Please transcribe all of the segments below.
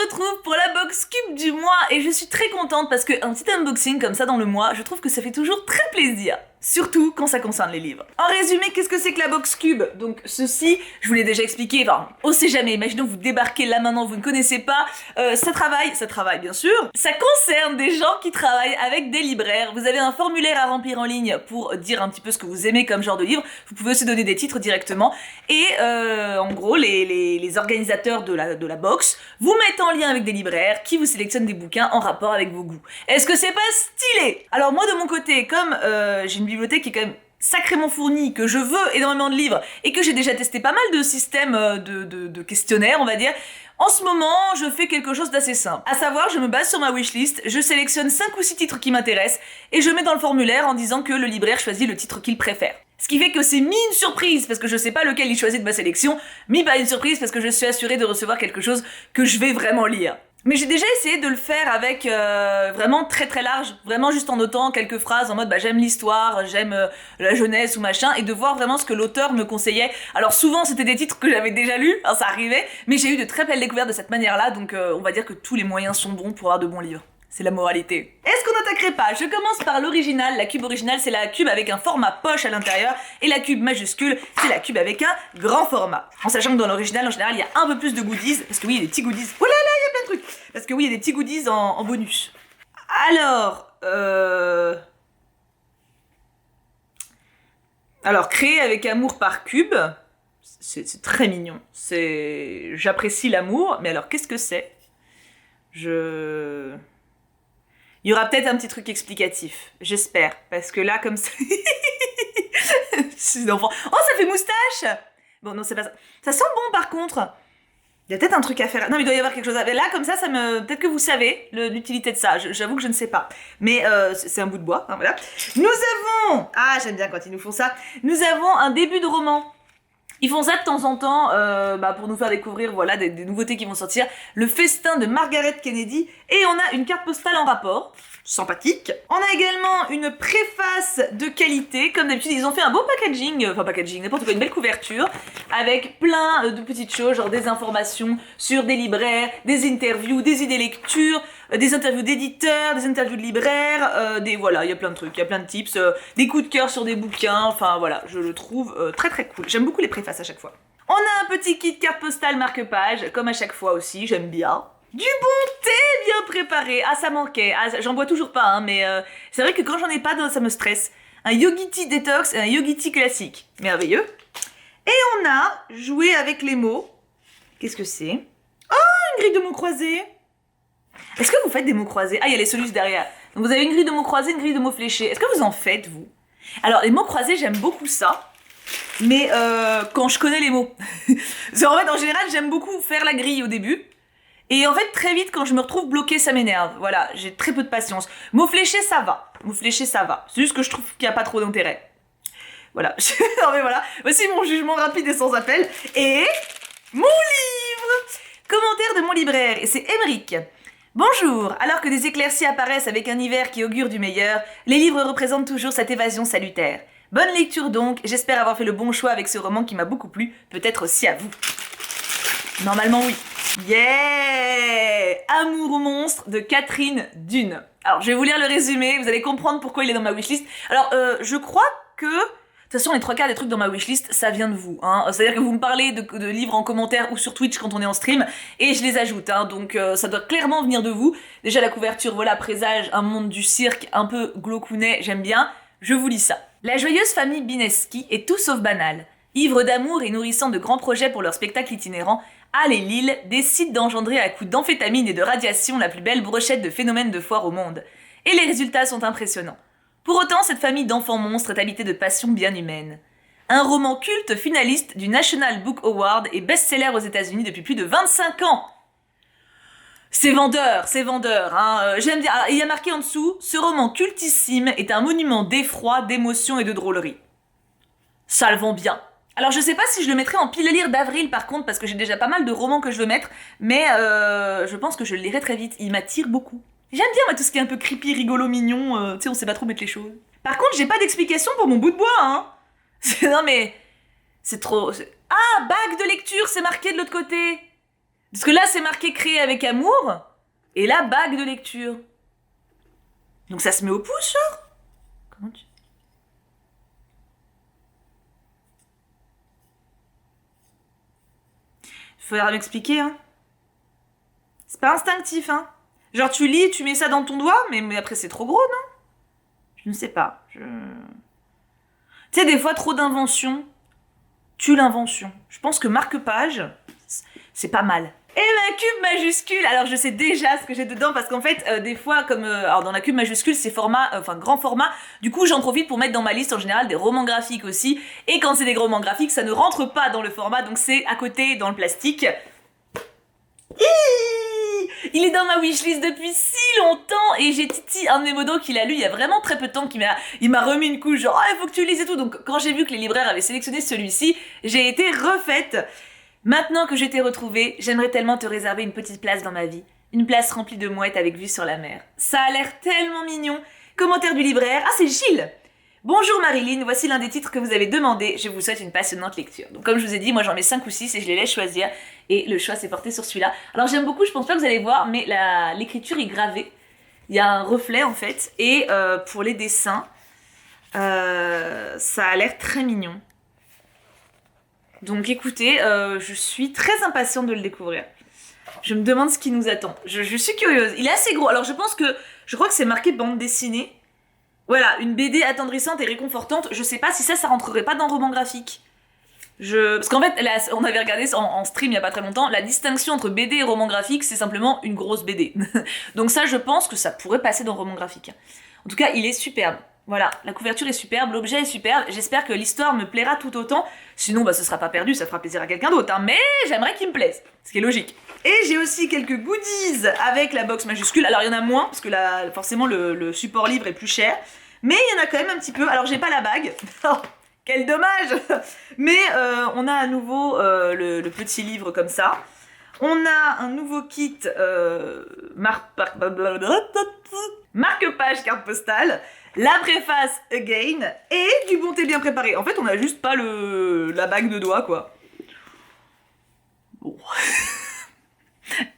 retrouve pour la box cube du mois et je suis très contente parce qu'un petit unboxing comme ça dans le mois, je trouve que ça fait toujours très plaisir. Surtout quand ça concerne les livres. En résumé, qu'est-ce que c'est que la box cube? Donc ceci, je vous l'ai déjà expliqué, enfin, on sait jamais, imaginons que vous débarquez là maintenant, vous ne connaissez pas, ça travaille bien sûr. Ça concerne des gens qui travaillent avec des libraires. Vous avez un formulaire à remplir en ligne pour dire un petit peu ce que vous aimez comme genre de livre. Vous pouvez aussi donner des titres directement. Et en gros, les organisateurs de la box vous mettent en lien avec des libraires qui vous sélectionnent des bouquins en rapport avec vos goûts. Est-ce que c'est pas stylé? Alors moi de mon côté, comme j'ai une bibliothèque qui est quand même sacrément fournie, que je veux énormément de livres et que j'ai déjà testé pas mal de systèmes de questionnaires, on va dire, en ce moment, je fais quelque chose d'assez simple. À savoir, je me base sur ma wishlist, je sélectionne 5 ou 6 titres qui m'intéressent et je mets dans le formulaire en disant que le libraire choisit le titre qu'il préfère. Ce qui fait que c'est mi une surprise parce que je sais pas lequel il choisit de ma sélection, mi pas une surprise parce que je suis assurée de recevoir quelque chose que je vais vraiment lire. Mais j'ai déjà essayé de le faire avec vraiment très très large, vraiment juste en notant quelques phrases en mode bah j'aime l'histoire, j'aime la jeunesse ou machin, et de voir vraiment ce que l'auteur me conseillait. Alors souvent c'était des titres que j'avais déjà lus, hein, ça arrivait, mais j'ai eu de très belles découvertes de cette manière-là, donc on va dire que tous les moyens sont bons pour avoir de bons livres. C'est la moralité. Est-ce qu'on n'attaquerait pas? Je commence par l'original. La cube originale, c'est la cube avec un format poche à l'intérieur. Et la cube majuscule, c'est la cube avec un grand format. En sachant que dans l'original, en général, il y a un peu plus de goodies. Parce que oui, il y a des petits goodies. Oh là là, il y a plein de trucs. Parce que oui, il y a des petits goodies en bonus. Alors, créé avec amour par cube. C'est très mignon. J'apprécie l'amour. Mais alors, qu'est-ce que c'est? Il y aura peut-être un petit truc explicatif, j'espère, parce que là, comme ça... C'est d'enfant. Oh, ça fait moustache! Bon, non, c'est pas ça. Ça sent bon, par contre. Il y a peut-être un truc à faire. Non, mais il doit y avoir quelque chose à faire. Là, comme ça peut-être que vous savez l'utilité de ça. J'avoue que je ne sais pas. Mais c'est un bout de bois, hein, voilà. Nous avons... Ah, j'aime bien quand ils nous font ça. Nous avons un début de roman. Ils font ça de temps en temps pour nous faire découvrir voilà, des nouveautés qui vont sortir. Le festin de Margaret Kennedy. Et on a une carte postale en rapport. Sympathique. On a également une préface de qualité. Comme d'habitude, ils ont fait un beau packaging. Enfin, packaging, n'importe quoi, une belle couverture. Avec plein de petites choses, genre des informations sur des libraires, des interviews, des idées lecture, des interviews d'éditeurs, des interviews de libraires, voilà, il y a plein de trucs, il y a plein de tips, des coups de cœur sur des bouquins, enfin voilà, je le trouve très très cool. J'aime beaucoup les préfaces à chaque fois. On a un petit kit carte postale marque-page, comme à chaque fois aussi, j'aime bien. Du bon thé bien préparé, ah ça manquait, ah, j'en bois toujours pas, hein, mais c'est vrai que quand j'en ai pas, ça me stresse. Un Yogi Tea détox et un Yogi Tea classique, merveilleux. Et on a joué avec les mots. Qu'est-ce que c'est? Oh, une grille de mots croisés. Est-ce que vous faites des mots croisés? Ah, il y a les solus derrière. Donc vous avez une grille de mots croisés, une grille de mots fléchés. Est-ce que vous en faites, vous? Alors, les mots croisés, j'aime beaucoup ça. Mais quand je connais les mots. En fait, en général, j'aime beaucoup faire la grille au début. Et en fait, très vite, quand je me retrouve bloquée, ça m'énerve. Voilà, j'ai très peu de patience. Mots fléchés, ça va. Mots fléchés, ça va. C'est juste que je trouve qu'il n'y a pas trop d'intérêt. Voilà. Non mais voilà. Voici mon jugement rapide et sans appel. Et... mon livre! Commentaire de mon libraire. Et c'est Émeric. Bonjour. Alors que des éclaircies apparaissent avec un hiver qui augure du meilleur, les livres représentent toujours cette évasion salutaire. Bonne lecture donc. J'espère avoir fait le bon choix avec ce roman qui m'a beaucoup plu. Peut-être aussi à vous. Normalement, oui. Yeah! Amour monstre de Catherine Dune. Alors, je vais vous lire le résumé, vous allez comprendre pourquoi il est dans ma wishlist. Alors, je crois que... De toute façon, les 3/4 des trucs dans ma wishlist, ça vient de vous. Hein. C'est-à-dire que vous me parlez de livres en commentaire ou sur Twitch quand on est en stream, et je les ajoute. Hein. Donc, ça doit clairement venir de vous. Déjà, la couverture, voilà, présage un monde du cirque un peu glaucounet, j'aime bien. Je vous lis ça. La joyeuse famille Bineski est tout sauf banale. Ivre d'amour et nourrissant de grands projets pour leur spectacle itinérant, Al et Lil décident d'engendrer à coups d'amphétamine et de radiation la plus belle brochette de phénomènes de foire au monde. Et les résultats sont impressionnants. Pour autant, cette famille d'enfants monstres est habitée de passions bien humaines. Un roman culte finaliste du National Book Award et best-seller aux États-Unis depuis plus de 25 ans. C'est vendeur, hein. J'aime bien. Il y a marqué en dessous, ce roman cultissime est un monument d'effroi, d'émotion et de drôlerie. Ça le vend bien. Alors je sais pas si je le mettrai en pile à lire d'avril par contre, parce que j'ai déjà pas mal de romans que je veux mettre, mais je pense que je le lirai très vite, il m'attire beaucoup. J'aime bien moi tout ce qui est un peu creepy, rigolo, mignon, tu sais on sait pas trop mettre les choses. Par contre j'ai pas d'explication pour mon bout de bois, hein. Non mais, c'est trop... Ah, bague de lecture, c'est marqué de l'autre côté. Parce que là, c'est marqué créer avec amour, et là, bague de lecture. Donc ça se met au pouce, genre? Comment tu... Faudra m'expliquer, hein. C'est pas instinctif, hein. Genre, tu lis, tu mets ça dans ton doigt, mais après, c'est trop gros, non? Je ne sais pas. Tu sais, des fois, trop d'invention tue l'invention. Je pense que marque-page, c'est pas mal. Et ma cube majuscule, alors je sais déjà ce que j'ai dedans parce qu'en fait, des fois, comme alors dans la cube majuscule, c'est format, grand format, du coup j'en profite pour mettre dans ma liste en général des romans graphiques aussi, et quand c'est des romans graphiques, ça ne rentre pas dans le format, donc c'est à côté dans le plastique. Il est dans ma wishlist depuis si longtemps et j'ai Titi, un de mes modos, qui l'a lu il y a vraiment très peu de temps, il m'a remis une couche genre il faut que tu lises et tout. Donc quand j'ai vu que les libraires avaient sélectionné celui-ci, j'ai été refaite. Maintenant que je t'ai retrouvée, j'aimerais tellement te réserver une petite place dans ma vie. Une place remplie de mouettes avec vue sur la mer. Ça a l'air tellement mignon. Commentaire du libraire. Ah, c'est Gilles! Bonjour Marilyn, voici l'un des titres que vous avez demandé. Je vous souhaite une passionnante lecture. Donc comme je vous ai dit, moi j'en mets 5 ou 6 et je les laisse choisir. Et le choix s'est porté sur celui-là. Alors j'aime beaucoup, je pense pas que vous allez voir, mais l'écriture est gravée. Il y a un reflet en fait. Et pour les dessins, ça a l'air très mignon. Donc écoutez, je suis très impatiente de le découvrir. Je me demande ce qui nous attend. Je suis curieuse. Il est assez gros. Alors je crois que c'est marqué bande dessinée. Voilà, une BD attendrissante et réconfortante. Je sais pas si ça rentrerait pas dans roman graphique. Parce qu'en fait, là, on avait regardé en stream il y a pas très longtemps, la distinction entre BD et roman graphique, c'est simplement une grosse BD. Donc ça, je pense que ça pourrait passer dans roman graphique. En tout cas, il est superbe. Voilà, la couverture est superbe, l'objet est superbe, j'espère que l'histoire me plaira tout autant, sinon ce sera pas perdu, ça fera plaisir à quelqu'un d'autre, hein. Mais j'aimerais qu'il me plaise, ce qui est logique. Et j'ai aussi quelques goodies avec la box majuscule, alors il y en a moins, parce que là, forcément le support livre est plus cher, mais il y en a quand même un petit peu, alors j'ai pas la bague, oh, quel dommage. Mais on a à nouveau le petit livre comme ça, on a un nouveau kit marque-page carte postale, la préface again et du bon thé bien préparé. En fait, on a juste pas la bague de doigt, quoi. Bon.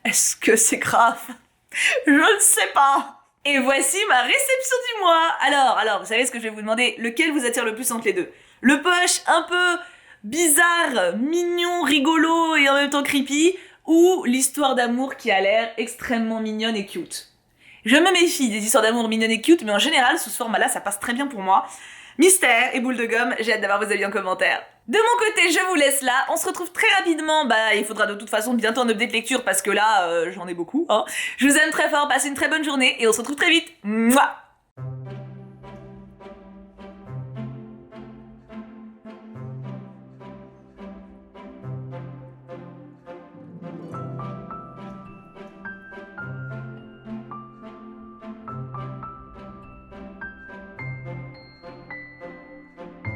Est-ce que c'est grave? Je ne sais pas. Et voici ma réception du mois. Alors, vous savez ce que je vais vous demander? Lequel vous attire le plus entre les deux? Le poche un peu bizarre, mignon, rigolo et en même temps creepy, ou l'histoire d'amour qui a l'air extrêmement mignonne et cute? Je me méfie des histoires d'amour mignonnes et cute, mais en général, sous ce format-là, ça passe très bien pour moi. Mystère et boule de gomme, j'ai hâte d'avoir vos avis en commentaire. De mon côté, je vous laisse là. On se retrouve très rapidement. Il faudra de toute façon bientôt un update lecture parce que là, j'en ai beaucoup. Hein. Je vous aime très fort, passez une très bonne journée et on se retrouve très vite. Mouah.